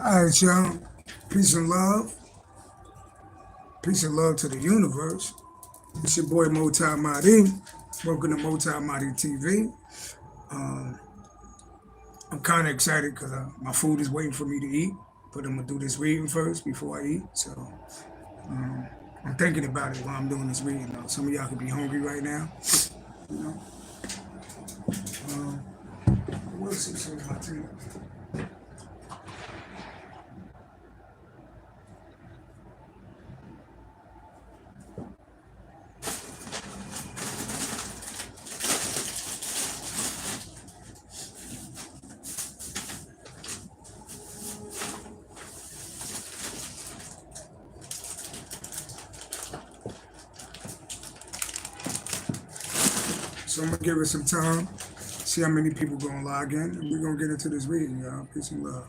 All right, y'all. Peace and love. Peace and love to the universe. It's your boy MultiMahdi. Welcome to MultiMahdiTV. Um, I'm kind of excited because my food is waiting for me to eat, but I'm gonna do this reading first before I eat. So um, I'm thinking about it while I'm doing this reading. Some of y'all could be hungry right now. You know. Um, we'll see some of my tea. So I'm gonna give it some time, see how many people gonna log in, and we're gonna get into this reading, y'all. Peace and love.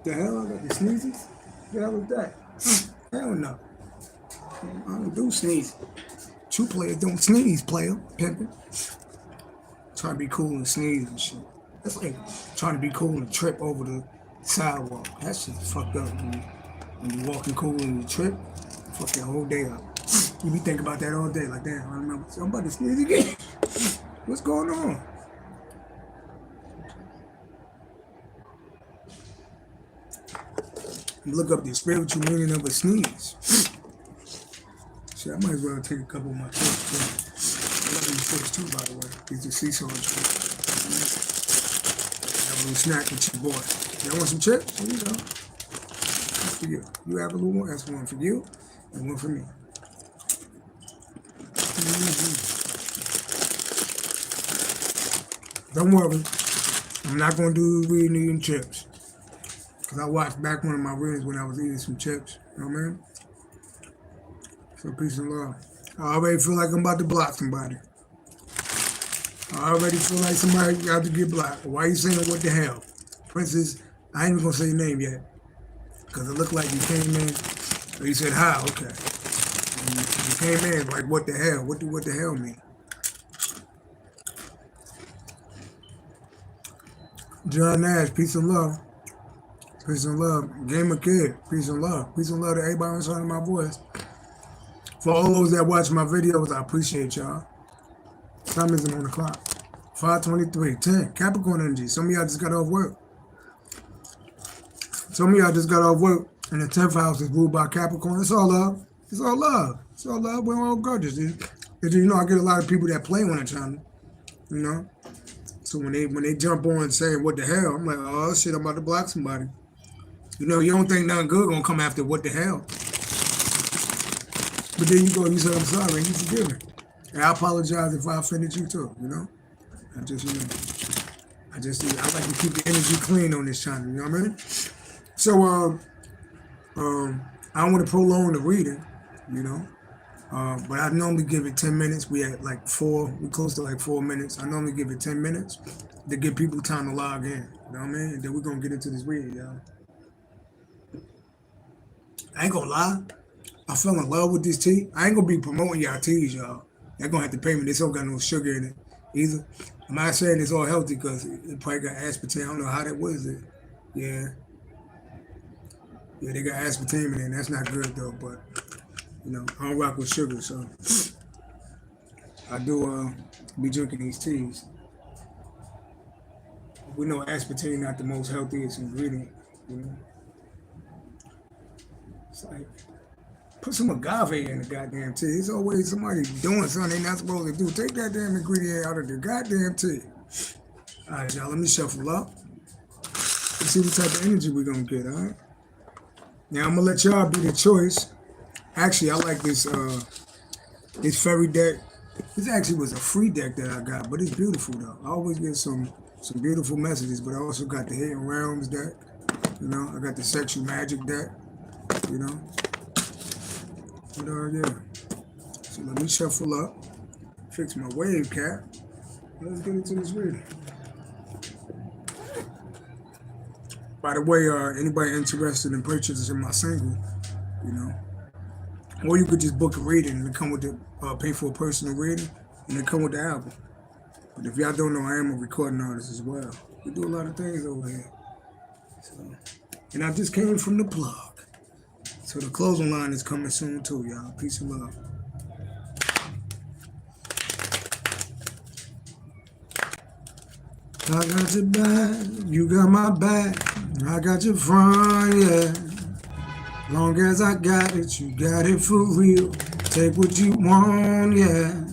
The hell, I got the sneezes? The hell is that? Hell no. I don't do sneeze. True players don't sneeze, player. Pimpin'. Trying to be cool and sneeze and shit. That's like trying to be cool and trip over the sidewalk. That shit's fucked up. When you walking cool and you trip, fuck your whole day up. You be thinking about that all day, like, damn, I remember. I'm about to sneeze again. What's going on? You look up the spiritual meaning of a sneeze. Shit, I might as well take a couple of my chips too. I love these chips too, by the way. These are sea salt chips. Have a little snack with your boy. Y'all want some chips? Here you go. That's for you. You have a little one. That's one for you and one for me. Don't worry. I'm not going to do reading eating chips. Because I watched back one of my readings when I was eating some chips. You know what I mean? So peace and love. I already feel like I'm about to block somebody. I already feel like somebody got to get blocked. Why are you saying what the hell? Princess, I ain't even going to say your name yet. Because it looked like you came in. Or you said hi, okay. And you came in like, what the hell? What the hell mean? John Nash, peace and love. Peace and love. Gamer Kid, peace and love. Peace and love to everybody who's hearing my voice. For all those that watch my videos, I appreciate y'all. Time isn't on the clock. 5:23, 10. Capricorn energy. Some of y'all just got off work. Some of y'all just got off work, and the 10th house is ruled by Capricorn. It's all love. It's all love. It's all love. We're all grudges. You know, I get a lot of people that play on the channel. You know? So when they jump on saying, what the hell? I'm like, oh, shit, I'm about to block somebody. You know, you don't think nothing good gonna come after what the hell. But then you go and you say, I'm sorry, and you forgive me. And I apologize if I offended you too, you know? I like to keep the energy clean on this channel, you know what I mean? So, I don't want to prolong the reading, you know? But I normally give it 10 minutes. We at like we close to like 4 minutes. I normally give it 10 minutes to give people time to log in, you know what I mean? And then we're gonna get into this reading, y'all. I ain't gonna lie. I fell in love with this tea. I ain't gonna be promoting y'all teas, y'all. Y'all gonna have to pay me. This don't got no sugar in it either. I'm not saying it's all healthy because it probably got aspartame. I don't know how that was it. Yeah, they got aspartame in it. And that's not good though. But you know, I don't rock with sugar, so I do be drinking these teas. We know aspartame not the most healthiest ingredient. You know, it's like. Put some agave in the goddamn tea. It's always somebody doing something they're not supposed to do. Take that damn ingredient out of the goddamn tea. All right, y'all, let me shuffle up. Let's see what type of energy we're going to get, all right? Now, I'm going to let y'all be the choice. Actually, I like this fairy deck. This actually was a free deck that I got, but it's beautiful, though. I always get some beautiful messages, but I also got the Hidden Realms deck. You know, I got the Sexual Magic deck, you know. But yeah. So let me shuffle up, fix my wave cap. Let's get into this reading. By the way, anybody interested in purchasing my single, you know, or you could just book a reading and it come with the pay for a personal reading and it come with the album. But if y'all don't know, I am a recording artist as well. We do a lot of things over here. So, and I just came from the plug. So the closing line is coming soon too, y'all. Peace and love. I got your back, you got my back. I got your front, yeah. Long as I got it, you got it for real. Take what you want, yeah.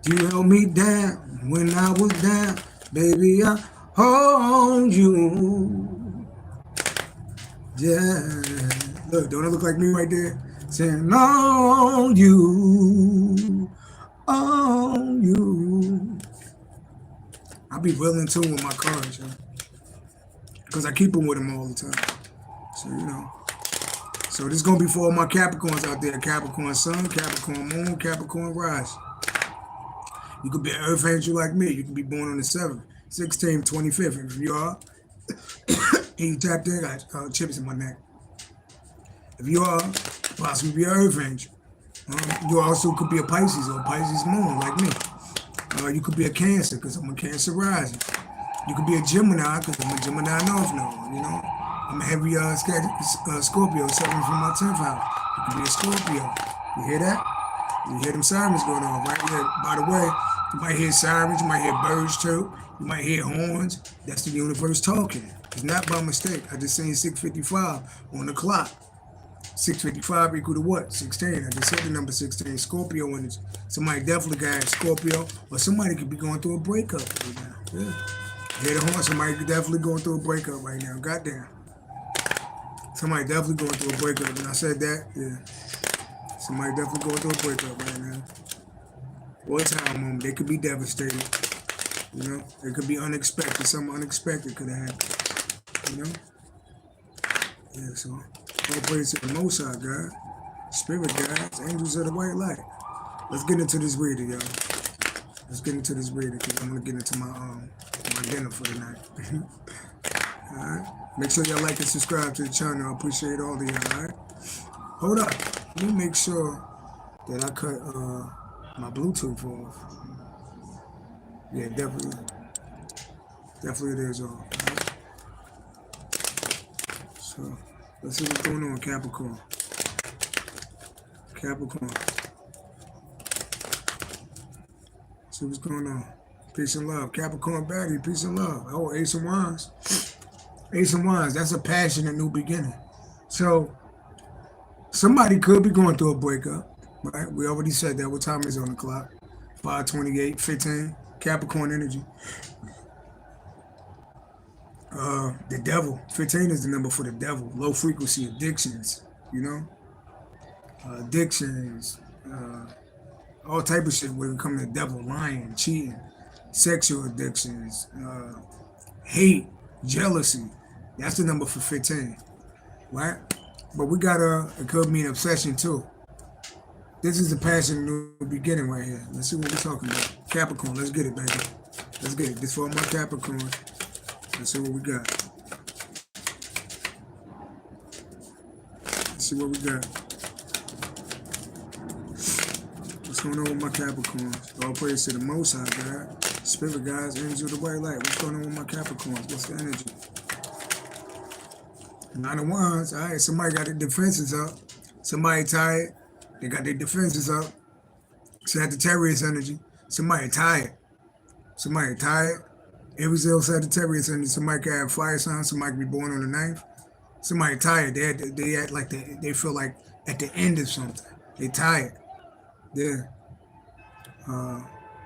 You held me down when I was down. Baby, I hold you. Yeah. Look, don't it look like me right there? Saying, on you. On you. I be real in tune with my cards, yo. Because I keep them with them all the time. So, you know. So this is going to be for all my Capricorns out there. Capricorn Sun, Capricorn Moon, Capricorn Rise. You could be an Earth Angel like me. You could be born on the 7th, 16th, 25th. If you are, and you tapped in, I got chips in my neck. If you are, possibly be an Earth Angel. You also could be a Pisces or a Pisces Moon like me. You could be a Cancer because I'm a Cancer rising. You could be a Gemini because I'm a Gemini North Node, you know. I'm a heavy Scorpio, 7 from my 10th house. You could be a Scorpio. You hear that? You hear them sirens going on, right? Yeah, by the way, you might hear sirens, you might hear birds too, you might hear horns. That's the universe talking. It's not by mistake. I just seen 6:55 on the clock. 6:55 equal to what? 16. I just said the number 16. Scorpio energy. Somebody definitely got Scorpio, or somebody could be going through a breakup right now. Yeah. Hear the horn? Somebody definitely going through a breakup right now. Goddamn. Somebody definitely going through a breakup. When I said that, yeah. Somebody definitely going through a breakup right now. Or a time moment. They could be devastated. You know? It could be unexpected. Something unexpected could have happened. You know? Yeah, so all praise to the Most High God, Spirit guides, angels of the white light. Let's get into this reading, y'all. Let's get into this reading because I'm gonna get into my dinner for the night. Alright. Make sure y'all like and subscribe to the channel. I appreciate all of y'all, alright? Hold up. Let me make sure that I cut my Bluetooth off. Yeah, definitely it is off. Right? So let's see what's going on, Capricorn. Capricorn. See what's going on. Peace and love. Capricorn baddie, peace and love. Oh, Ace of Wands. Ace of Wands, that's a passion, a new beginning. So somebody could be going through a breakup, right? We already said that. What time is it on the clock? 5:28, 15. Capricorn energy. The devil. 15 is the number for the devil. Low frequency addictions, you know? Addictions, all type of shit when it comes to the devil. Lying, cheating, sexual addictions, hate, jealousy. That's the number for 15, right? But we got it could mean obsession too. This is the passion new beginning right here. Let's see what we're talking about. Capricorn, let's get it, baby. Let's get it. This for all my Capricorn. Let's see what we got. Let's see what we got. What's going on with my Capricorns? All praise to the Most High God. Spirit guys, angels of the white light. What's going on with my Capricorns? What's the energy? 9 of Wands. All right, somebody got their defenses up. Somebody tired. They got their defenses up. Sagittarius energy. Somebody tired. Somebody tired. Every zero Sagittarius energy. Somebody can have fire sign. Somebody can be born on the 9th. Somebody tired. They act like they feel like at the end of something. They tired. Yeah.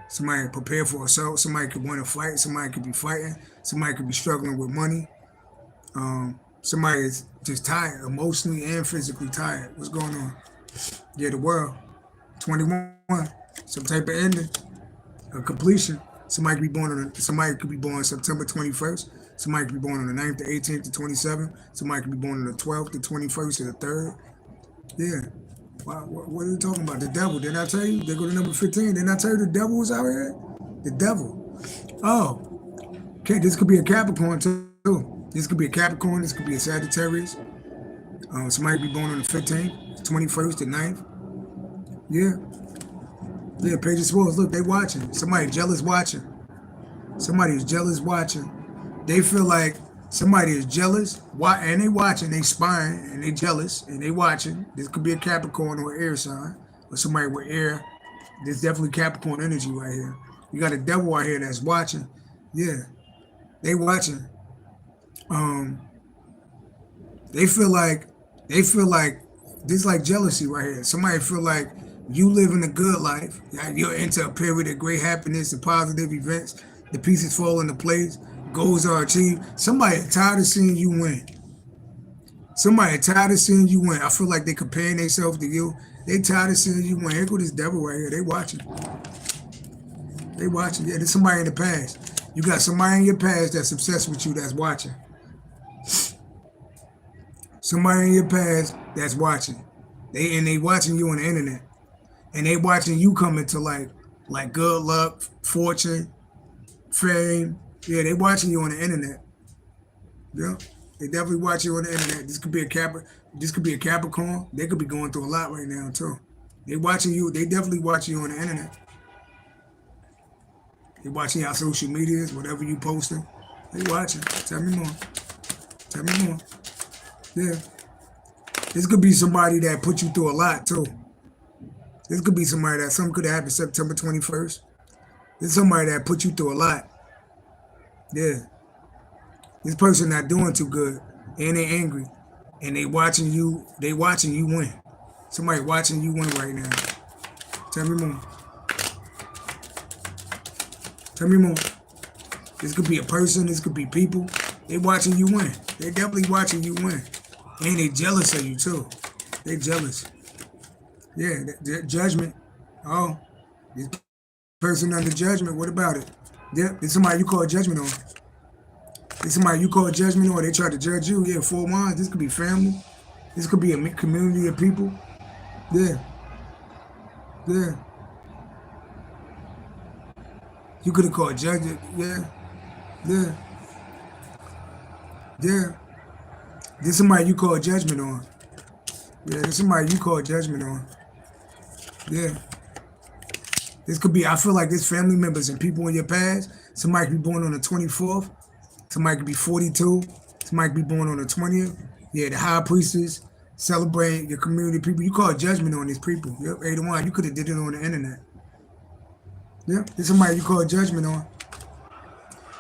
Somebody prepare for assault. Somebody could want to fight. Somebody could be fighting. Somebody could be struggling with money. Somebody is just tired, emotionally and physically tired. What's going on? Yeah, the world. 21. Some type of ending. A completion. Somebody could be born September 21st. Somebody could be born on the 9th, the 18th, the 27th. Somebody could be born on the 12th, the 21st, or the 3rd. Yeah. Wow, what are you talking about? The devil. Didn't I tell you? They go to number 15. Didn't I tell you the devil was out here? The devil. Oh. Okay, this could be a Capricorn too. This could be a Capricorn. This could be a Sagittarius. Somebody be born on the 15th, 21st, the 9th. Yeah. Yeah, Page of Swords. Look, they watching. Somebody jealous watching. Somebody is jealous watching. They feel like somebody is jealous, and they watching, they spying, and they jealous, and they watching. This could be a Capricorn or air sign, or somebody with air. There's definitely Capricorn energy right here. You got a devil out here that's watching. Yeah, they watching. They feel like this like jealousy right here. Somebody feel like you living a good life. You're into a period of great happiness and positive events. The pieces fall into place. Goals are achieved. Somebody tired of seeing you win. Somebody tired of seeing you win. I feel like they comparing themselves to you. They tired of seeing you win. Here go this devil right here. They watching. They watching. Yeah, there's somebody in the past. You got somebody in your past that's obsessed with you that's watching. Somebody in your past that's watching. They watching you on the internet. And they watching you come into like good luck, fortune, fame. Yeah, they watching you on the internet. Yeah, they definitely watch you on the internet. This could be a Capricorn. They could be going through a lot right now too. They watching you. They definitely watching you on the internet. They watching your social medias, whatever you posting. They watching. Tell me more. Tell me more. Yeah. This could be somebody that put you through a lot too. This could be somebody that something could have happened September 21st. This is somebody that put you through a lot. Yeah. This person not doing too good. And they angry. And they watching you win. Somebody watching you win right now. Tell me more. Tell me more. This could be a person, this could be people. They watching you win. They definitely watching you win. And they jealous of you too. They jealous. Yeah, judgment. Oh, this person under judgment. What about it? Yeah, it's somebody you call judgment on. It's somebody you call judgment on. They try to judge you. Yeah, 4 minds. This could be family. This could be a community of people. Yeah. Yeah. You could have called judge. Yeah. Yeah. Yeah. This somebody you call judgment on. Yeah, this somebody you call judgment on. Yeah. This could be, I feel like this family members and people in your past. Somebody could be born on the 24th. Somebody could be 42. Somebody could be born on the 20th. Yeah, the high priestess, celebrate your community people. You call judgment on these people. Yep, 8 to 1. You could have did it on the internet. Yep, this somebody you call judgment on.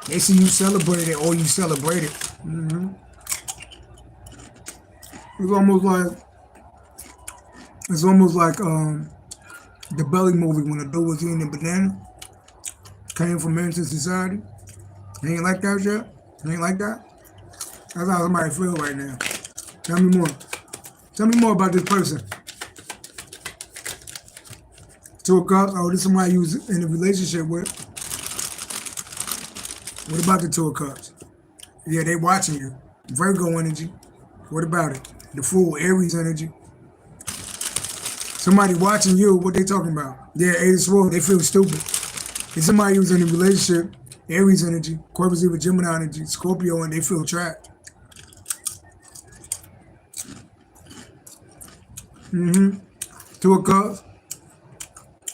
They see you celebrate it or you celebrate it. Mm-hmm. It's almost like the Belly movie when the dude was eating a banana, came from into society. You ain't like that shit? You ain't like that? That's how somebody feel right now. Tell me more. Tell me more about this person. 2 of Cups. Oh, this is somebody you was in a relationship with. What about the 2 of Cups? Yeah, they watching you. Virgo energy. What about it? The Fool, Aries energy. Somebody watching you, what they talking about? Yeah, 8 of Swords, they feel stupid. If somebody who's in a relationship, Aries energy, Aquarius with Gemini energy, Scorpio, and they feel trapped. 2 of Cups,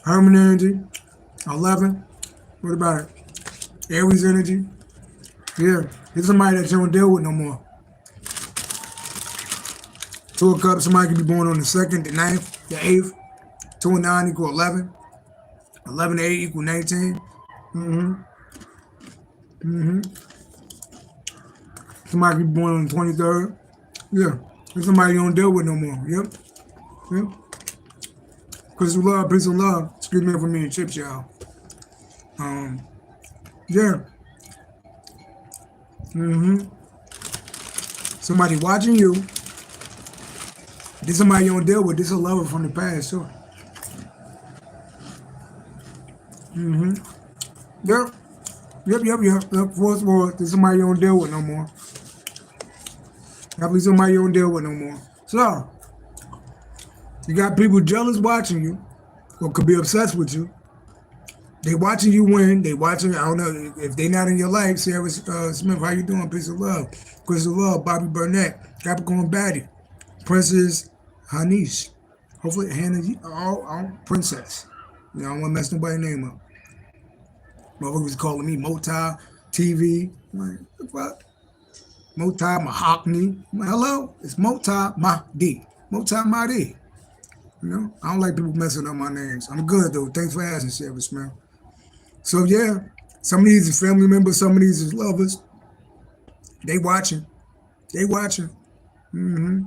Herman energy, 11. What about it? Aries energy. Yeah, it's somebody that you don't deal with no more. 2 of Cups, somebody can be born on the 2nd, the 9th, the 8th. 2 and 9 equal 11. 11 to 8 equal 19. Somebody can be born on the 23rd. Yeah, it's somebody you don't deal with no more. Yep. Yep. Crystal love, peace and love. Excuse me for me and chips, y'all. Yeah. Somebody watching you. This is somebody you don't deal with. This is a lover from the past, too. Yep. Yep. Fourth war. This is somebody you don't deal with no more. Probably somebody you don't deal with no more. So, you got people jealous watching you, or could be obsessed with you. They watching you win. They watching. I don't know if they not in your life. Sarah Smith, how you doing? Peace of love. Crystal Love. Bobby Burnett. Capricorn Batty. Princess Hanish. Hopefully Hannah. Princess. You know, I don't want to mess nobody's name up. Motherfucker was calling me Mota TV. I'm like, what the fuck? Mota Mahogany. I'm like, hello? It's Mota Mahdi. Mota Mahdi. You know, I don't like people messing up my names. I'm good though. Thanks for asking, Sarah Smith. So yeah, some of these is family members, some of these is lovers. They watching. They watching. Mm-hmm.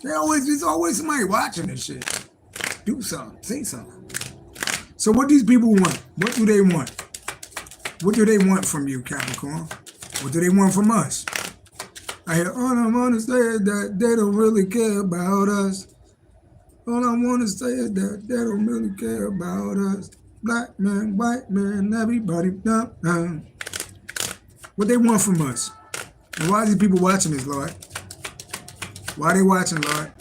There's always somebody watching this shit. Do something. Say something. So what these people want? What do they want? What do they want from you, Capricorn? What do they want from us? I hear, all I want to say is that they don't really care about us. All I want to say is that they don't really care about us. Black man, white man, everybody. What they want from us? And why are these people watching this, Lord? Why are they watching, Lord?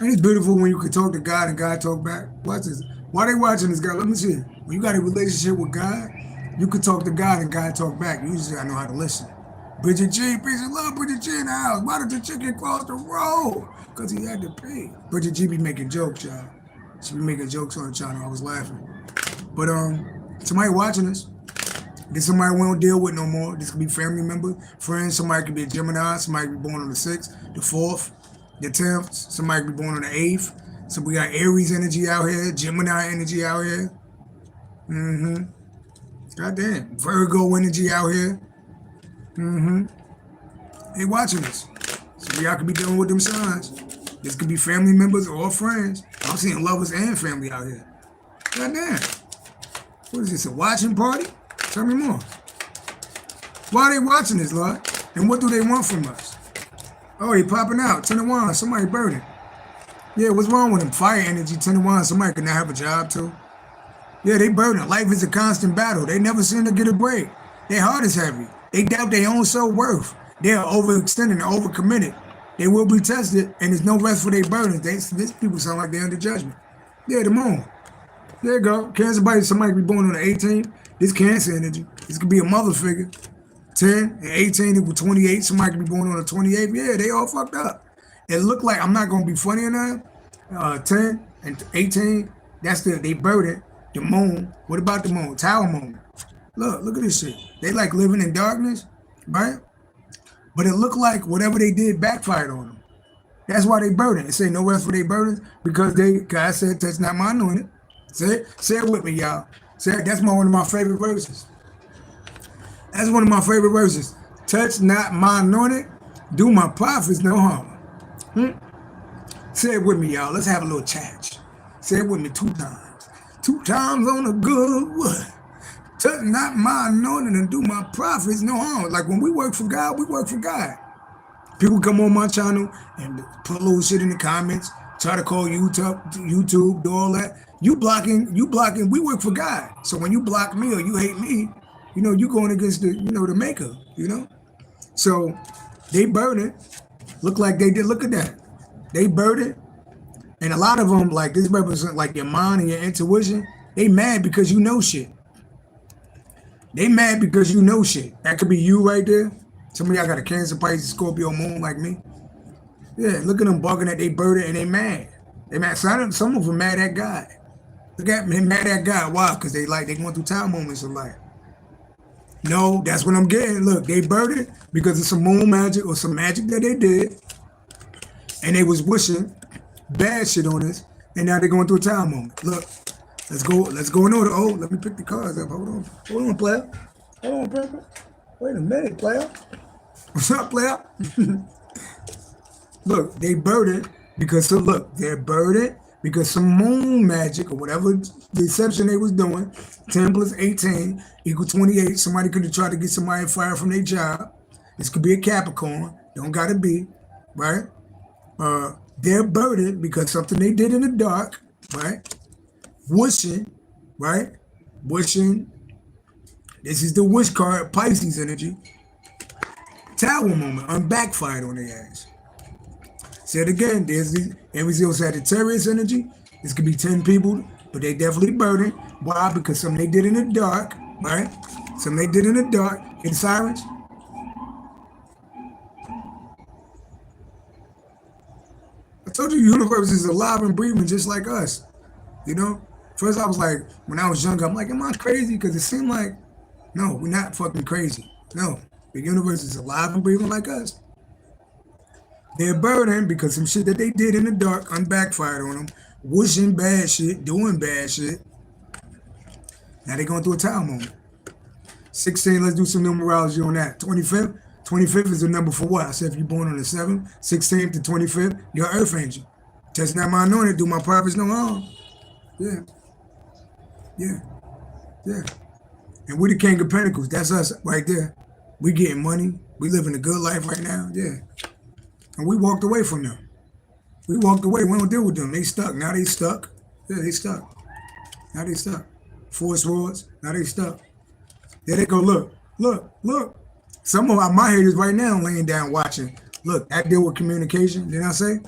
Ain't it beautiful when you can talk to God and God talk back? Watch this. Why are they watching this, God? Let me see. When you got a relationship with God, you can talk to God and God talk back. You just gotta know how to listen. Bridget G, peace and love, Bridget G in the house. Why did the chicken cross the road? Because he had to pay. Bridget G be making jokes, y'all. She be making jokes on the channel. I was laughing. But somebody watching this. This somebody we don't deal with no more. This could be family member, friends. Somebody could be a Gemini. Somebody could be born on the 6th, the 4th, the 10th. Somebody could be born on the 8th. So we got Aries energy out here, Gemini energy out here. Mm-hmm. Goddamn. Virgo energy out here. Mm-hmm. They watching this. So y'all could be dealing with them signs. This could be family members or friends. I'm seeing lovers and family out here. Goddamn. What is this, a watching party? Tell me more. Why are they watching this, Lord? And what do they want from us? Oh, they popping out. 10 of Wands. Somebody burning. Yeah, what's wrong with them? Fire energy, 10 of Wands. Somebody could not have a job too. Yeah, they burning. Life is a constant battle. They never seem to get a break. Their heart is heavy. They doubt their own self-worth. They are overextended and overcommitted. They will be tested, and there's no rest for their burdens. These people sound like they're under judgment. Yeah, the moon. There you go. Cancer body, somebody could be born on the 18th. This Cancer energy. This could be a mother figure. 10 and 18 equal 28. Somebody could be born on the 28th. Yeah, they all fucked up. It looked like, I'm not going to be funny enough. 10 and 18, that's they burden. The moon. What about the moon? Tower moon. Look at this shit. They like living in darkness, right? But it looked like whatever they did backfired on them. That's why they burden. It say no rest for their burdens because God said, touch not my anointed. Say it with me, y'all. That's one of my favorite verses. That's one of my favorite verses. Touch not my anointed, do my prophets no harm. Say it with me, y'all. Let's have a little chat. Say it with me 2 times. 2 times on a good wood. Touch not my anointed and do my prophets no harm. Like when we work for God, we work for God. People come on my channel and put a little shit in the comments, try to call YouTube, do all that. You blocking, we work for God. So when you block me or you hate me, you know, you going against the, the maker, So they burden. Look like they did, look at that. They burden. And a lot of them, like this represent like your mind and your intuition, they mad because you know shit. They mad because you know shit. That could be you right there. Some of y'all got a Cancer, Pisces, Scorpio, Moon like me. Yeah, look at them bugging that they burden and they mad. They mad. Some of them mad at God. Look at me, mad at God. Why? Because they going through time moments of life. No, that's what I'm getting. Look, they burden because of some moon magic or some magic that they did. And they was wishing bad shit on us. And now they're going through a time moment. Look. Let's go in order. Oh, let me pick the cards up. Hold on, player. Hold on, player. Wait a minute, player. What's up, player? Look, they burdened because they're burdened because some moon magic or whatever deception they was doing, 10 plus 18 equal 28. Somebody could have tried to get somebody fired from their job. This could be a Capricorn. Don't gotta be, right? They're burdened because something they did in the dark, right? Wishing, right? Wishing. This is the wish card, Pisces energy. Tower moment, backfired on their ass. Say it again, there's the Aries Sagittarius energy, This could be 10 people, but they definitely burdened. Why? Because some they did in the dark, right? Some they did in the dark. In sirens. I told you the universe is alive and breathing just like us. You know? First I was like, when I was younger, I'm like, am I crazy? Because it seemed like, no, we're not fucking crazy. No. The universe is alive and breathing like us. They're burdened because some shit that they did in the dark unbackfired on them, wishing bad shit, doing bad shit. Now they're going through a tower moment. 16, let's do some numerology on that. 25th? 25th is the number for what? I said if you're born on the 7th, 16th to 25th, you're an earth angel. Test not my anointed, do my prophets no harm. Yeah. Yeah. Yeah. And we're the King of Pentacles. That's us right there. We getting money. We living a good life right now. Yeah. And we walked away from them. We walked away. We don't deal with them. They stuck. Now they stuck. Yeah, they stuck. Now they stuck. 4 swords. Now they stuck. There they go. Look. Look. Look. Some of my haters right now laying down watching. Look, that deal with communication. Didn't I say?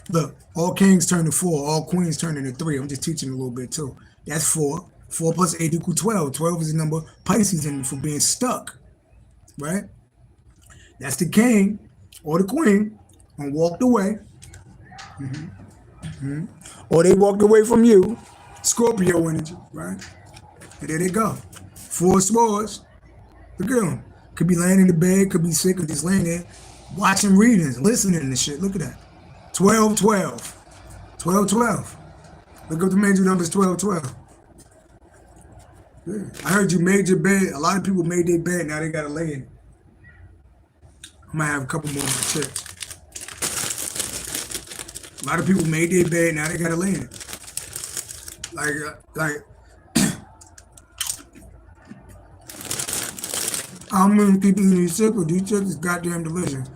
Look, all kings turn to 4. All queens turn into 3. I'm just teaching a little bit too. That's 4. 4 plus 8 equals 12. 12 is the number Pisces in for being stuck. Right? That's the king or the queen and walked away. Or they walked away from you. Scorpio energy, right? And there they go. 4 swords. Look at them. Could be laying in the bed, could be sick, or just laying there, watching readings, listening to shit. Look at that. 12, 12. 12, 12. Look up the major numbers 12, 12. Yeah. I heard you made your bed. A lot of people made their bed, now they gotta lay in it. I might have a couple more on my chest. A lot of people made their bed, now they gotta lay in it. Like, how many people in these circles? These circles is goddamn delicious.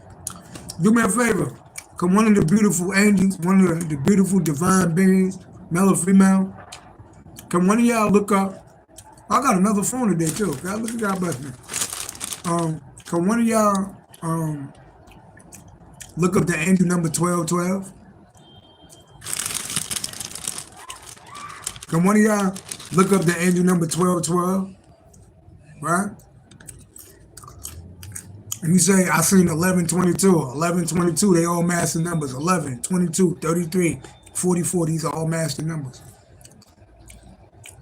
Do me a favor. Come one of the beautiful angels, one of the beautiful divine beings, male or female. Can one of y'all look up? I got another phone today too. God, look at y'all bless me. Can one of y'all look up the angel number 1212? Can one of y'all look up the angel number 1212? Right? And you say, I seen 1122, 1122, they all master numbers. 11, 22, 33, 44, these are all master numbers.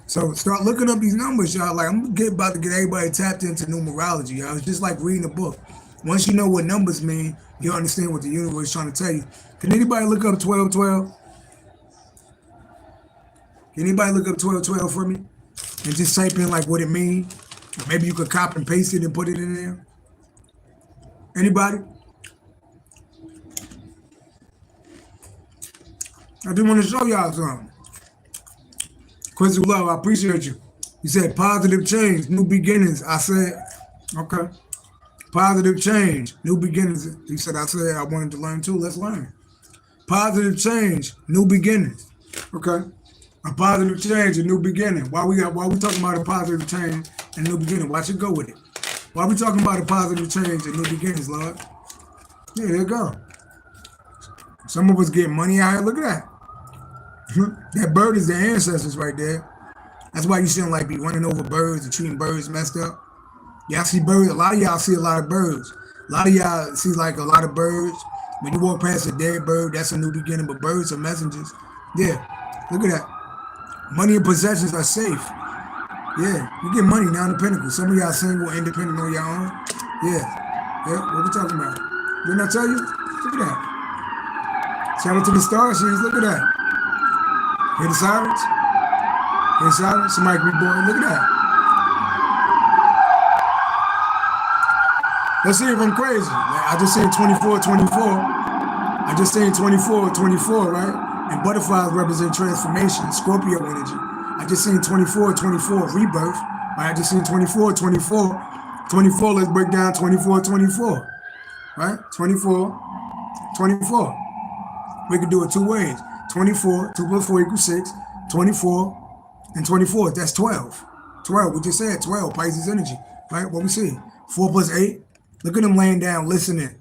So start looking up these numbers, y'all. Like, I'm about to get everybody tapped into numerology, y'all. It's just like reading a book. Once you know what numbers mean, you'll understand what the universe is trying to tell you. Can anybody look up 1212? Can anybody look up 1212 for me? And just type in like what it means? Maybe you could copy and paste it and put it in there. Anybody? I just want to show y'all something. Quincy Love, I appreciate you. You said positive change, new beginnings. I said, okay. Positive change, new beginnings. You said, I said I wanted to learn too. Let's learn. Positive change, new beginnings. Okay. A positive change, a new beginning. Why we talking about a positive change and new beginning? Why should go with it? Why are we talking about a positive change and new beginnings, Lord? Yeah, there you go. Some of us get money out here. Look at that. That bird is their ancestors right there. That's why you shouldn't like be running over birds and treating birds messed up. Y'all see birds. A lot of y'all see a lot of birds. A lot of y'all see like a lot of birds. When you walk past a dead bird, that's a new beginning. But birds are messengers. Yeah, look at that. Money and possessions are safe. Yeah, you get money now in the pinnacle. Some of y'all single, independent on your own. Yeah, what we talking about? Didn't I tell you? Look at that. Shout out to the star series. Look at that. Hear the sirens? Hear the sirens? Somebody reborn. Look at that. Let's see if I'm crazy. I just seen 24, 24. I just seen 24, 24, right? And butterflies represent transformation, Scorpio energy. I just seen 24, 24, rebirth. Right? I just seen 24, 24. 24, let's break down 24, 24. Right? 24, 24. We could do it 2 ways. 24, 2 plus 4 equals 6. 24 and 24, that's 12. 12, we just said 12, Pisces energy. Right? What we see? 4 plus 8. Look at them laying down, listening.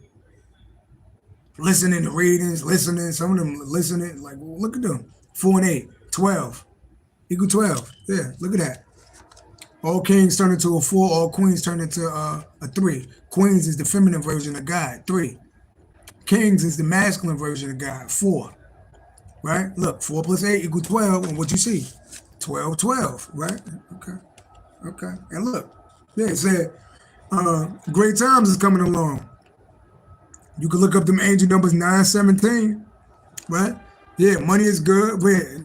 Listening to readings, listening. Some of them listening. Like, well, look at them. 4 and 8. 12 equal 12. Yeah, look at that. All kings turn into a 4. All queens turn into a 3. Queens is the feminine version of God. 3. Kings is the masculine version of God. 4. Right? Look, 4 plus 8 equal 12. And what you see? 12, 12. Right? Okay. Okay. And look, yeah, it said great times is coming along. You can look up them angel numbers 917. Right? Yeah, money is good.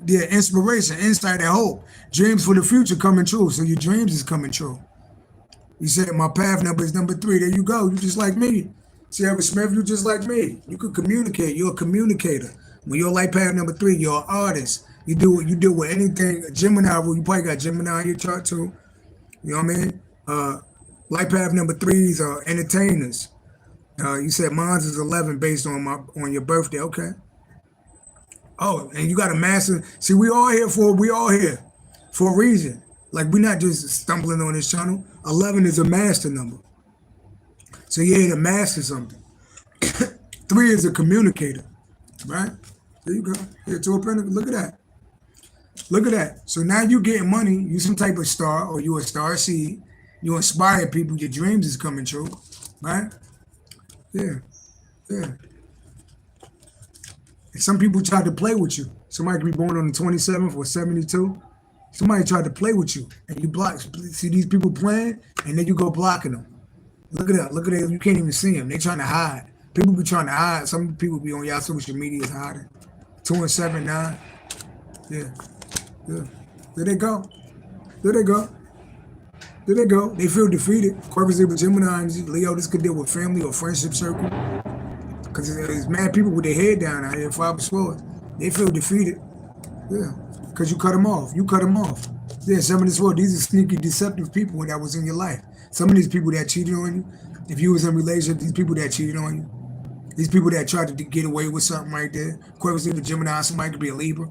Yeah, inspiration, insight, and hope. Dreams for the future coming true. So your dreams is coming true. You said my path number is number 3. There you go. You just like me. Sierra Smith, you just like me. You could communicate. You're a communicator. When you're life path number 3, you're an artist. You do with anything. Gemini, well, you probably got Gemini on your chart too. You know what I mean? Life path number 3s are entertainers. You said mine's is 11 based on your birthday. Okay. Oh, and you got a master. See, we all here for a reason. Like, we're not just stumbling on this channel. 11 is a master number. So you're here to master something. 3 is a communicator, right? There you go. Here to a pentacle. Look at that. Look at that. So now you getting money. You some type of star, or you a star seed. You inspire people. Your dreams is coming true, right? Yeah, yeah. And some people try to play with you. Somebody could be born on the 27th or 72. Somebody tried to play with you, and you block. See these people playing, and then you go blocking them. Look at that. Look at that. You can't even see them. They trying to hide. People be trying to hide. Some people be on y'all social media hiding. 2 and 7, 9. Yeah. Yeah. There they go. There they go. There they go. They feel defeated. Aquarius, Libra, Gemini, Leo. This could deal with family or friendship circle. Because there's mad people with their head down out here, 5 of Swords. They feel defeated. Yeah. Because you cut them off. You cut them off. Yeah, some of this world, these are sneaky, deceptive people that was in your life. Some of these people that cheated on you, if you was in a relationship, these people that cheated on you, these people that tried to get away with something right there. Aquarius, Libra, Gemini, somebody could be a Libra.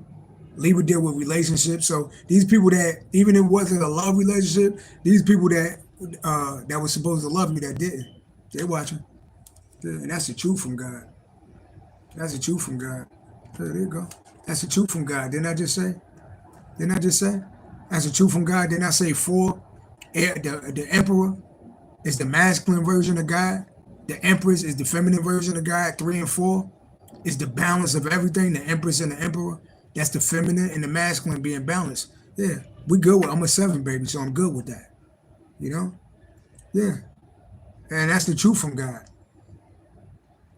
Libra deal with relationships. So these people that, even if it wasn't a love relationship, these people that that was supposed to love you that didn't, they're watching. Yeah, and that's the truth from God. That's the truth from God. Yeah, there you go. That's the truth from God. Didn't I just say? Didn't I just say? That's the truth from God. Didn't I say 4? The Emperor is the masculine version of God. The Empress is the feminine version of God. 3 and 4 is the balance of everything. The Empress and the Emperor. That's the feminine and the masculine being balanced. Yeah, we good with. I'm a 7, baby, so I'm good with that. You know? Yeah. And that's the truth from God.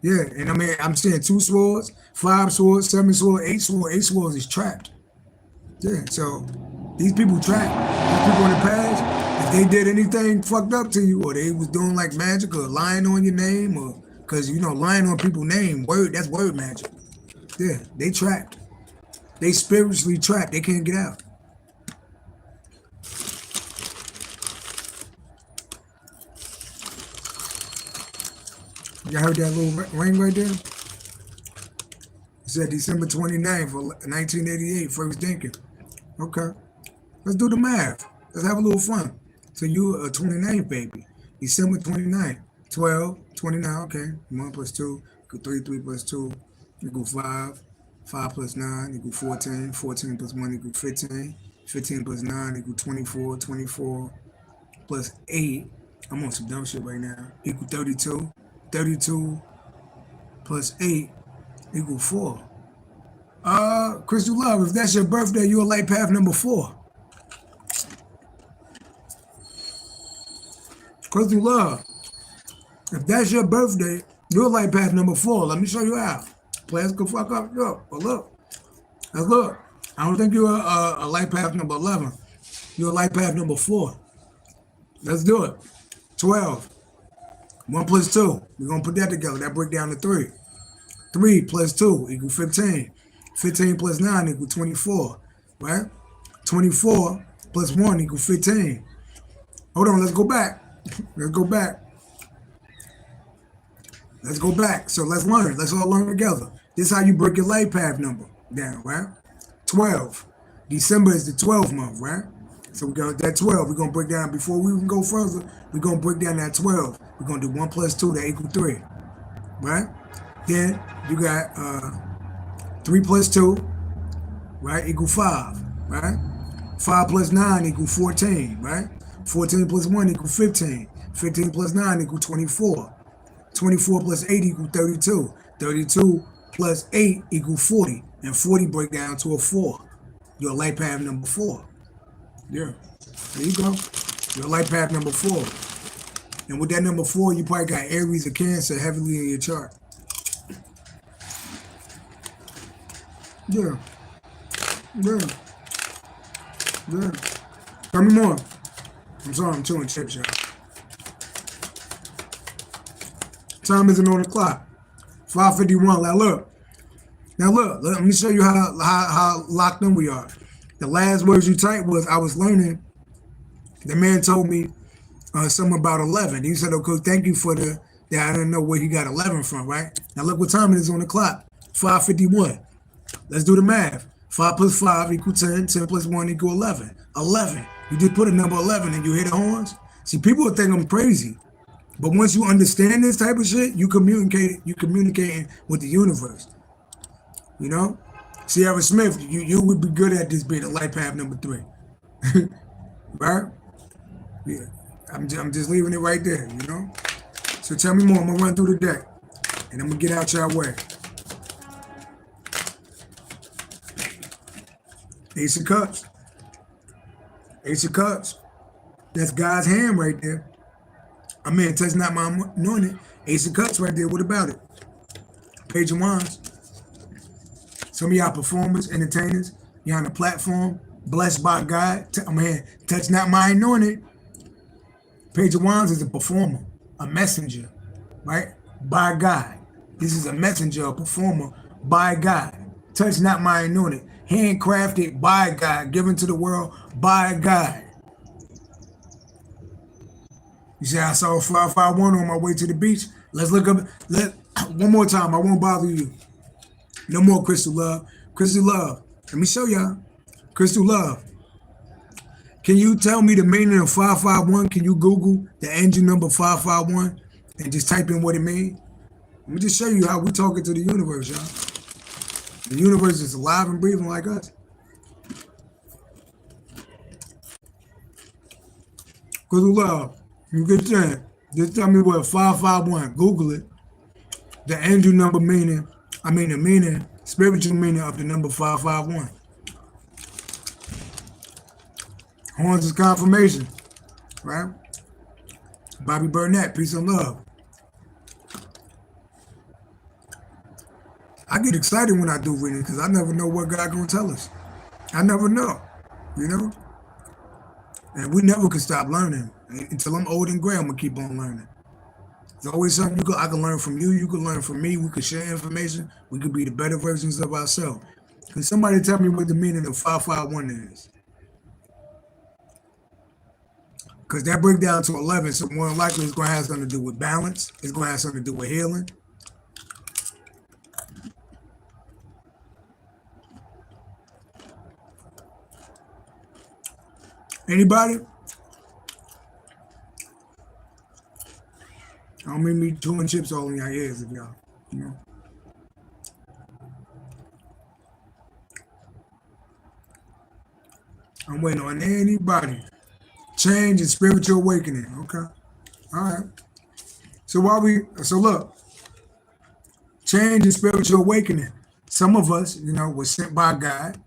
Yeah, and I mean, I'm saying 2 swords, 5 swords, 7 swords, 8 swords. 8 swords is trapped. Yeah, so these people trapped. These people in the past, if they did anything fucked up to you, or they was doing like magic or lying on your name, or because you know, lying on people's name, that's word magic. Yeah, they trapped. They spiritually trapped. They can't get out. Y'all heard that little ring right there? It said December 29th of 1988, first thinking. Okay. Let's do the math. Let's have a little fun. So you a 29th, baby. December 29th. 12, 29, okay. 1 plus 2, equal 3, 3 plus 2, equal 5. 5 plus 9 equal 14. 14 plus 1 equal 15. 15 plus 9 equal 24. 24 plus 8. I'm on some dumb shit right now. Equal 32. 32 plus 8 equal 4. Crystal Love, if that's your birthday, you're light path number 4. Crystal Love, if that's your birthday, you're light path number 4. Let me show you how. Players can fuck up. Look, but look. Let's look. I don't think you're a light path number 11. You're a light path number 4. Let's do it. 12. 1 plus 2. We're going to put that together. That break down to 3. 3 plus 2 equal 15. 15 plus 9 equal 24. Right? 24 plus 1 equal 15. Hold on. Let's go back. Let's go back. Let's go back. So let's learn. Let's all learn together. This is how you break your life path number down, right? 12. December is the 12th month, right? So we got that 12. We're going to break down, before we even go further, we're going to break down that 12. We're going to do 1 plus 2, that equal 3, right? Then you got 3 plus 2, right, equal 5, right? 5 plus 9 equal 14, right? 14 plus 1 equal 15. 15 plus 9 equal 24. 24 plus 8 equal 32. 32 plus 8 equal 40. And 40 break down to a 4. Your life path number 4. Yeah, there you go. Your life path number 4. And with that number 4, you probably got Aries or Cancer heavily in your chart. Yeah. Yeah. Yeah. Tell me more. I'm sorry, I'm chewing chips, y'all. Time isn't on the clock. 5:51. Now look. Let me show you how locked in we are. The last words you typed was, I was learning. The man told me something about 11. He said, okay, thank you for that. I didn't know where he got 11 from, right? Now look what time it is on the clock. 5:51. Let's do the math. 5 plus 5 equal 10. 10 plus 1 equal 11. 11. You just put a number 11 and you hit the horns. See, people will think I'm crazy. But once you understand this type of shit, you communicating with the universe. You know? Sierra Smith, you would be good at this being a life path number 3. Right? Yeah. I'm just leaving it right there, you know? So tell me more. I'm going to run through the deck. And I'm going to get out your way. Ace of Cups. Ace of Cups. That's God's hand right there. I mean, touch not my anointed. Ace of Cups right there. What about it? Page of Wands. Some of y'all performers, entertainers, you're on the platform, blessed by God. Touch not my anointed. Page of Wands is a performer, a messenger, right? By God. This is a messenger, a performer by God. Touch not my anointed. Handcrafted by God, given to the world by God. You say, I saw 551 on my way to the beach. Let's look up. One more time. I won't bother you. No more Crystal Love. Crystal Love. Let me show y'all. Crystal Love. Can you tell me the meaning of 551? Can you Google the engine number 551 and just type in what it means? Let me just show you how we're talking to the universe, y'all. The universe is alive and breathing like us. Crystal Love. You get that? Just tell me what 551. Google it. The angel number meaning, the meaning, spiritual meaning of the number 551. Horns is confirmation, right? Bobby Burnett, peace and love. I get excited when I do reading because I never know what God gonna tell us. I never know, you know? And we never can stop learning. Until I'm old and gray, I'm gonna keep on learning. There's always something I can learn from you, you can learn from me, we can share information, we could be the better versions of ourselves. Can somebody tell me what the meaning of 551 is? Because that breaks down to 11, so more than likely it's gonna have something to do with balance, it's gonna have something to do with healing. Anybody? I don't mean me chewing chips all in your ears if y'all, you know. I'm waiting on anybody. Change and spiritual awakening. Okay. All right. So look, change and spiritual awakening. Some of us, were sent by God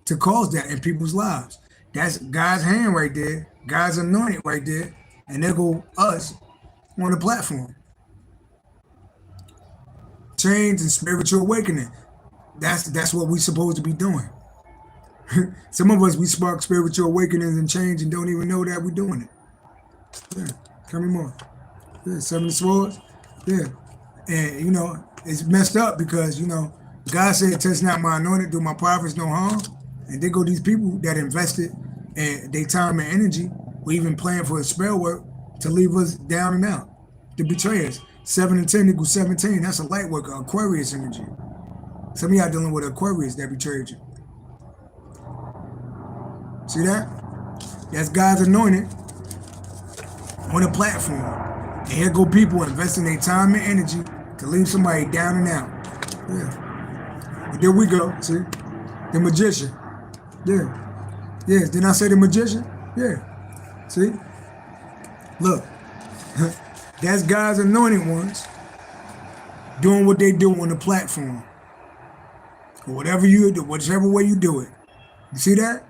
to cause that in people's lives. That's God's hand right there. God's anointed right there. And there go us on the platform. Change and spiritual awakening. That's what we're supposed to be doing. Some of us, we spark spiritual awakenings and change and don't even know that we're doing it. Yeah, tell me more. Yeah, 7 of Swords. Yeah. And, it's messed up because, God said, touch not my anointed, do my prophets no harm. And there go these people that invested in their time and energy, or even playing for a spell work to leave us down and out, to betray us. 7 and 10 equals 17. That's a light worker, Aquarius energy. Some of y'all dealing with Aquarius that betrayed you. See that? That's God's anointed on a platform. And here go people investing their time and energy to leave somebody down and out. Yeah. And there we go. See? The magician. Yeah. Yes, didn't I say the magician? Yeah. See? Look. That's God's anointed ones doing what they do on the platform. Or whatever you do, whichever way you do it. You see that?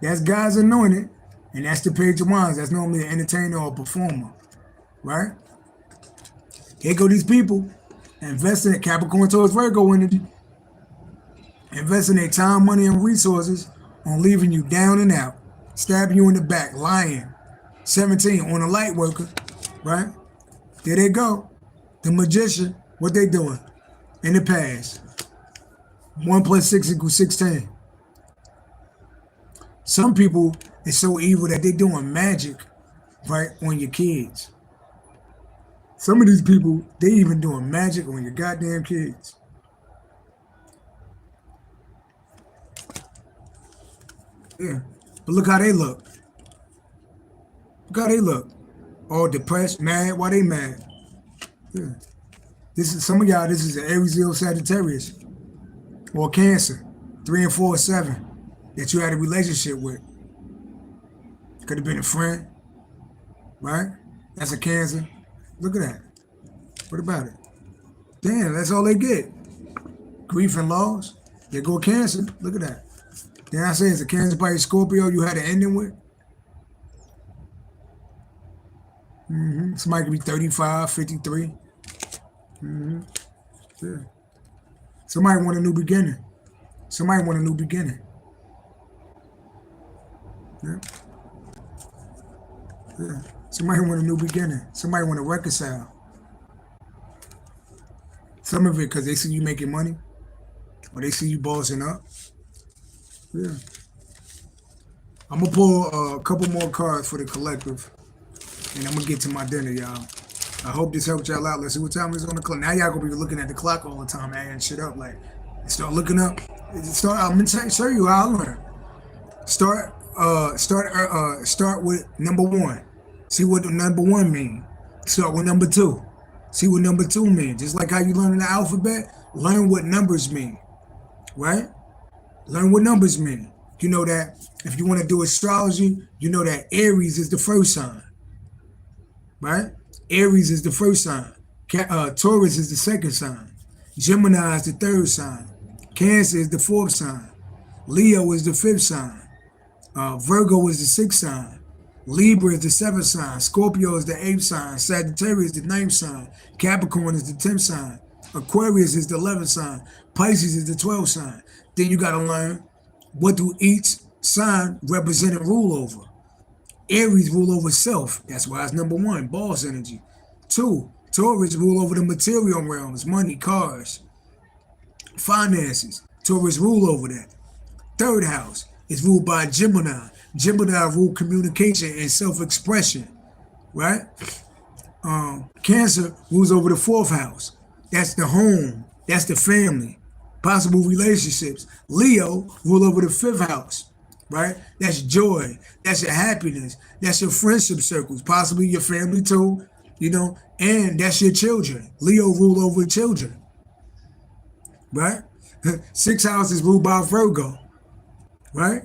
That's God's anointed, and that's the page of wands. That's normally an entertainer or a performer. Right? Here go these people investing in Capricorn towards Virgo energy. Investing their time, money, and resources on leaving you down and out. Stabbing you in the back, lying. 17 on a light worker. Right? There they go. The magician, what they doing? In the past. 1 + 6 = 16. Some people is so evil that they doing magic, right, on your kids. Some of these people, they even doing magic on your goddamn kids. Yeah, but look how they look. Look how they look. All depressed, mad. Why they mad? Yeah. This is some of y'all. This is an Aries, Leo, Sagittarius, or Cancer, 3 and 4 or 7 that you had a relationship with. Could have been a friend, right? That's a Cancer. Look at that. What about it? Damn, that's all they get. Grief and loss. They go Cancer. Look at that. Then I say it's a Cancer by Scorpio you had an ending with. Somebody could be 35, 53. Yeah. Somebody want a new beginning. Somebody want a new beginning. Yeah. Yeah. Somebody want a new beginning. Somebody want to reconcile. Some of it because they see you making money, or they see you bossing up. Yeah. I'm gonna pull a couple more cards for the collective, and I'm gonna get to my dinner, y'all. I hope this helped y'all out. Let's see what time it is on the clock. Now y'all gonna be looking at the clock all the time, adding shit up. Like, start looking up. I'm gonna show you how I learn. Start with number 1. See what the number 1 mean. Start with number 2. See what number 2 means. Just like how you learn the alphabet, learn what numbers mean, right? Learn what numbers mean. You know that if you want to do astrology, you know that Aries is the first sign, right? Aries is the first sign. Taurus is the second sign. Gemini is the third sign. Cancer is the fourth sign. Leo is the fifth sign. Virgo is the sixth sign. Libra is the seventh sign. Scorpio is the eighth sign. Sagittarius is the ninth sign. Capricorn is the 10th sign. Aquarius is the 11th sign. Pisces is the 12th sign. Then you got to learn what do each sign represent and rule over. Aries rule over self. That's why it's number 1, boss energy. 2, Taurus rule over the material realms, money, cars, finances. Taurus rule over that. 3rd house is ruled by Gemini. Gemini rule communication and self-expression, right? Cancer rules over the 4th house. That's the home. That's the family. Possible relationships. Leo rule over the 5th house, right? That's joy. That's your happiness. That's your friendship circles. Possibly your family too, you know, and that's your children. Leo rule over children, right? 6th house is ruled by Virgo, right?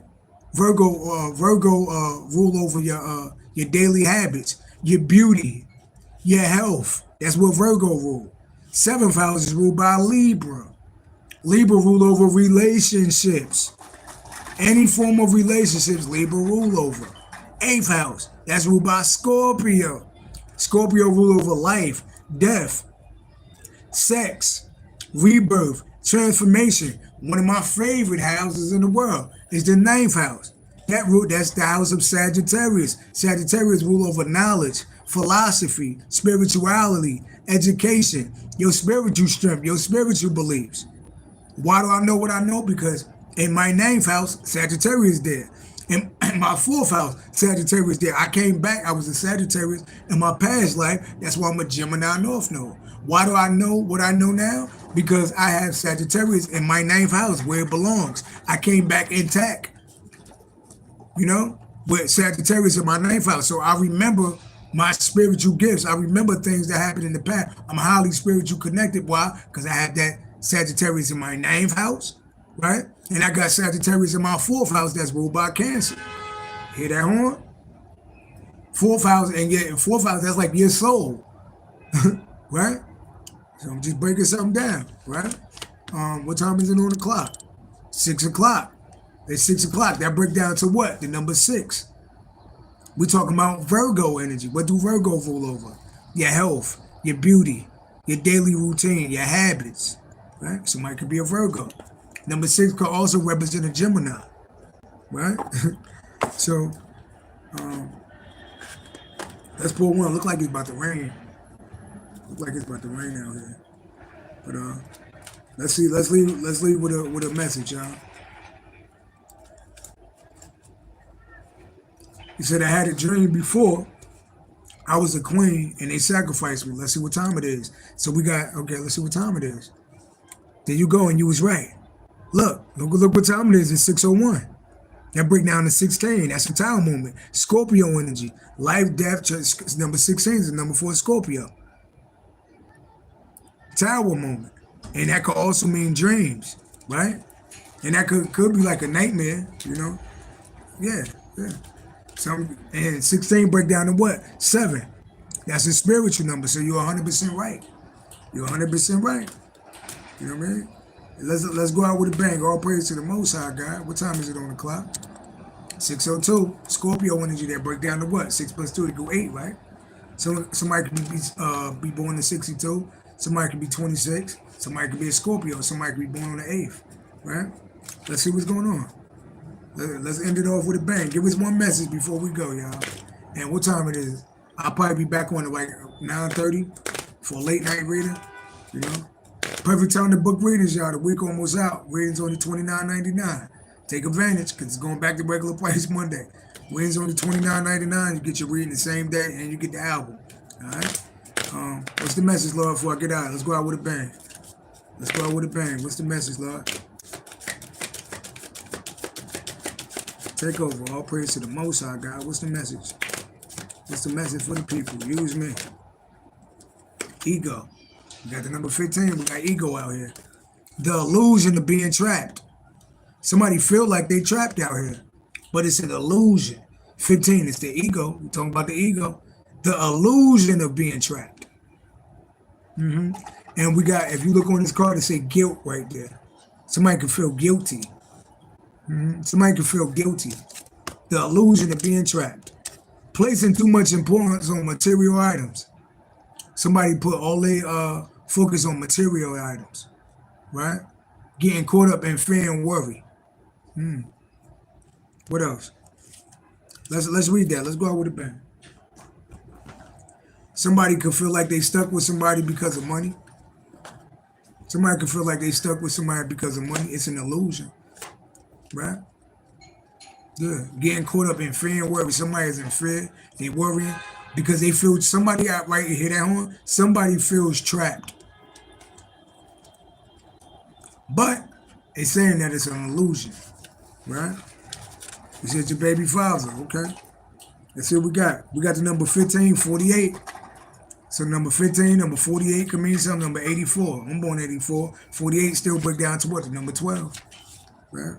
Virgo rule over your daily habits, your beauty, your health. That's what Virgo rule. 7th house is ruled by Libra. Libra rule over relationships. Any form of relationships, Libra rule over. 8th house, that's ruled by Scorpio. Scorpio rule over life, death, sex, rebirth, transformation. One of my favorite houses in the world is the 9th house. That's the house of Sagittarius. Sagittarius rule over knowledge, philosophy, spirituality, education, your spiritual strength, your spiritual beliefs. Why do I know what I know? Because in my 9th house, Sagittarius there. In my 4th house, Sagittarius there. I came back, I was a Sagittarius in my past life. That's why I'm a Gemini North Node. Why do I know what I know now? Because I have Sagittarius in my 9th house where it belongs. I came back intact, you know, with Sagittarius in my 9th house. So I remember my spiritual gifts. I remember things that happened in the past. I'm highly spiritual connected. Why? Because I have that Sagittarius in my 9th house, right? And I got Sagittarius in my 4th house that's ruled by Cancer. Hear that horn? 4th house, and yet 4th house, that's like your soul, right? So I'm just breaking something down, right? What time is it on the clock? 6 o'clock. It's 6 o'clock. That break down to what? The number 6. We're talking about Virgo energy. What do Virgo rule over? Your health, your beauty, your daily routine, your habits, right? Somebody could be a Virgo. Number 6 could also represent a Gemini, right? So, let's pull one. Look like it's about to rain. Look like it's about to rain out here. But let's see. Let's leave with a message, y'all. He said, I had a dream before. I was a queen and they sacrificed me. Let's see what time it is. So we got, okay, let's see what time it is. There you go, and you was right. Look what time it is. It's 6:01. That break down to 16. That's the Tower movement. Scorpio energy. Life, death, number 16 is the number 4 Scorpio. Tower moment. And that could also mean dreams, right? And that could be like a nightmare, you know? Yeah. And 16 break down to what? 7. That's a spiritual number, so you're 100% right. You're 100% right. You know what I mean? Let's go out with a bang. All praise to the Most High God. What time is it on the clock? 6:02. Scorpio energy that break down to what? 6 plus 2 equal 8, right? So somebody could be born in 62. Somebody could be 26. Somebody could be a Scorpio. Somebody could be born on the 8th, right? Let's see what's going on. Let's end it off with a bang. Give us one message before we go, y'all. And what time it is? I'll probably be back on at like 9:30 for a late night reading, you know? Perfect time to book readings, y'all. The week almost out. Readings only $29.99. Take advantage, because it's going back to regular price Monday. Readings only $29.99. You get your reading the same day, and you get the album. All right? What's the message, Lord, before I get out? Let's go out with a bang. Let's go out with a bang. What's the message, Lord? Take over. All praise to the Most High God. What's the message? What's the message for the people? Use me. Ego. We got the number 15. We got ego out here. The illusion of being trapped. Somebody feel like they trapped out here, but it's an illusion. 15 is the ego. We're talking about the ego. The illusion of being trapped. And we got, if you look on this card, it say guilt right there. Somebody can feel guilty. Somebody can feel guilty. The illusion of being trapped. Placing too much importance on material items. Somebody put all their focus on material items, right? Getting caught up in fear and worry. What else? Let's read that. Let's go out with a bang. Somebody could feel like they stuck with somebody because of money. Somebody could feel like they stuck with somebody because of money. It's an illusion, right? Yeah, getting caught up in fear and worry. Somebody is in fear, they worrying because they feel somebody out right here. That horn. Somebody feels trapped, but it's saying that it's an illusion, right? You said your baby father, okay? Let's see what we got. We got the number 15, 48. So number 15, number 48 can mean something. Number 84. I'm born 84. 48 still break down to what? The number 12, right?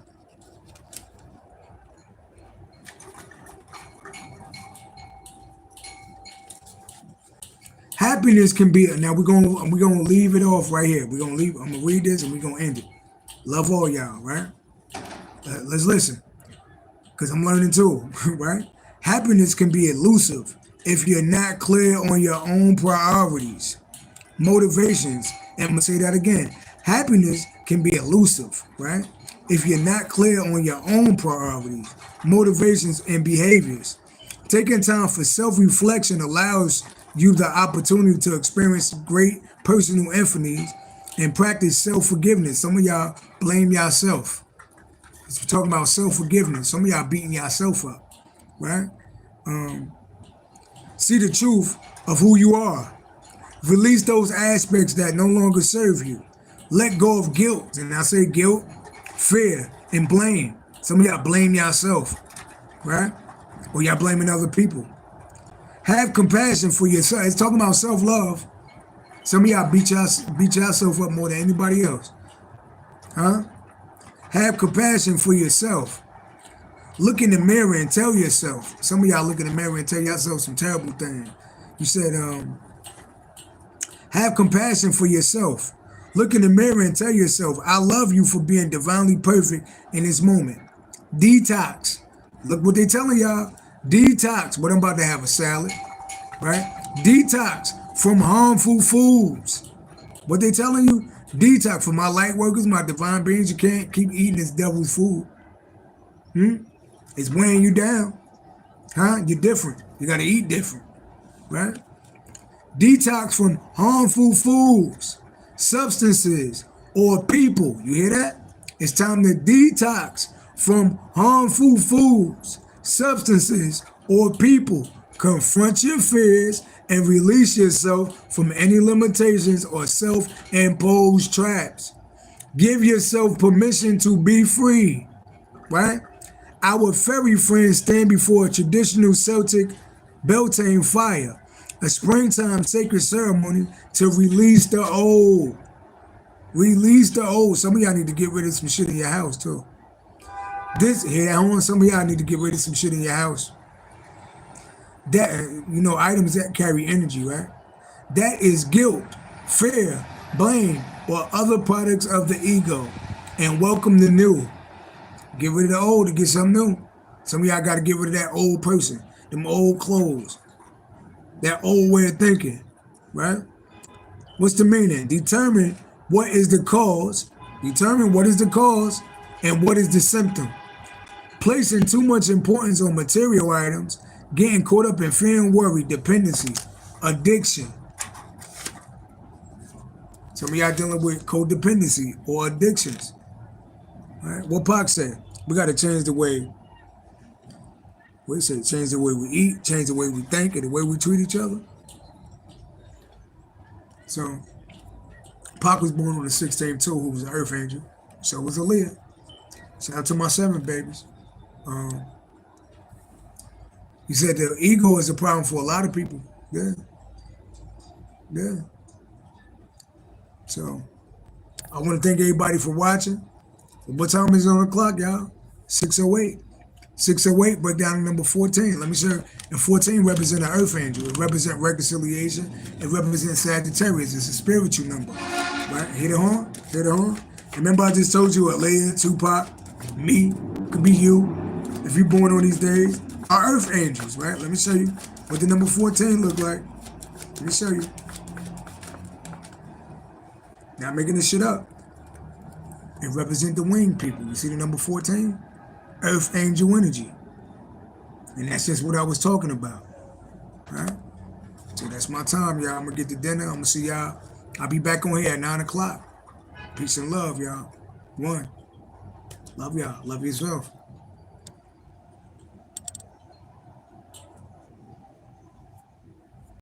Happiness can be, now we're gonna leave it off right here. I'm gonna read this and we're gonna end it. Love all y'all, right? Let's listen, because I'm learning too, right? Happiness can be elusive if you're not clear on your own priorities, motivations, and I'm gonna say that again. Happiness can be elusive, right? If you're not clear on your own priorities, motivations, and behaviors. Taking time for self-reflection allows you the opportunity to experience great personal infinities and practice self-forgiveness. Some of y'all blame yourself. We're talking about self-forgiveness. Some of y'all beating yourself up, right? See the truth of who you are. Release those aspects that no longer serve you. Let go of guilt. And I say guilt, fear, and blame. Some of y'all blame yourself, right? Or y'all blaming other people. Have compassion for yourself. It's talking about self-love. Some of y'all beat yourself up more than anybody else. Huh? Have compassion for yourself. Look in the mirror and tell yourself. Some of y'all look in the mirror and tell yourself some terrible things. You said, have compassion for yourself. Look in the mirror and tell yourself, I love you for being divinely perfect in this moment. Detox. Look what they telling y'all. Detox. But I'm about to have a salad, right? Detox from harmful foods. What they telling you? Detox from my light workers, my divine beings. You can't keep eating this devil's food. It's weighing you down. You're different. You got to eat different, right? Detox from harmful foods, substances, or people. You hear that? It's time to detox from harmful foods, substances, or people. Confront your fears and release yourself from any limitations or self-imposed traps. Give yourself permission to be free, right? Our fairy friends stand before a traditional Celtic Beltane fire, a springtime sacred ceremony to release the old. Release the old. Some of y'all need to get rid of some shit in your house too. Some of y'all need to get rid of some shit in your house. That, items that carry energy, right? That is guilt, fear, blame, or other products of the ego. And welcome the new. Get rid of the old to get something new. Some of y'all got to get rid of that old person, them old clothes, that old way of thinking, right? What's the meaning? Determine what is the cause. Determine what is the cause and what is the symptom. Placing too much importance on material items, getting caught up in fear and worry, dependency, addiction. Some of y'all dealing with codependency or addictions. Right? What Pac said, we got to change the way, change the way we eat, change the way we think, and the way we treat each other. So, Pac was born on the 16th too, who was an earth angel. So was Aaliyah. Shout out to my 7 babies. He said the ego is a problem for a lot of people. Yeah. So, I want to thank everybody for watching. What time is it on the clock, y'all? 6:08. 6:08, break down to number 14. Let me show you. And 14 represents an earth angel. It represents reconciliation. It represents Sagittarius. It's a spiritual number. Right? Hit the horn. Hit the horn. Remember I just told you Aaliyah, Tupac, me, could be you. If you're born on these days, are earth angels, right? Let me show you what the number 14 look like. Let me show you. Not making this shit up. It represents the winged people. You see the number 14? Earth angel energy. And that's just what I was talking about. Right? So that's my time, y'all. I'm going to get to dinner. I'm going to see y'all. I'll be back on here at 9 o'clock. Peace and love, y'all. 1. Love y'all. Love yourself.